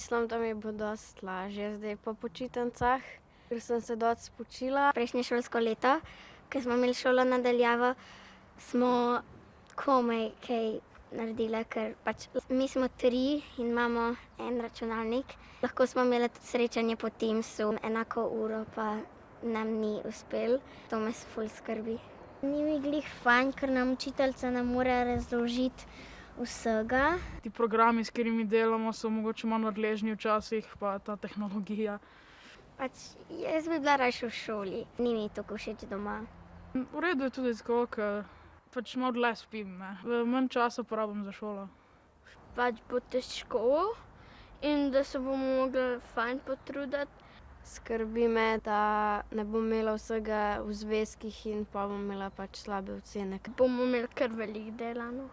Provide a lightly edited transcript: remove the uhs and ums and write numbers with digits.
Mislim, da mi bo dosti lažje zdaj po počitnicah, ker sem se dosti spočila. Prejšnje šolsko leto, ko smo imeli šolo na daljavo, smo komaj kaj naredile, ker pač mi smo 3 in imamo en računalnik. Lahko smo imeli tudi srečanje po Teamsu, enako uro pa nam ni uspelo. To me ful skrbi. Ni mi glih fajn, ker nam učiteljica ne more razložiti vsega. Ti programi, s katerimi delamo, so mogoče malo nadležni včasih, pa ta tehnologija. Pač jaz bi bila rajši v šoli, ni mi toliko všeč doma. V redu je tudi tako, ker pač malo dlje spim, ne. Manj časa porabim za šolo. Pač bo težko in da se bomo mogli fajn potruditi. Skrbi me, da ne bom imela vsega v zvezkih in pa bom imela pač slabe ocene. Bomo imeli kar veliko dela, no.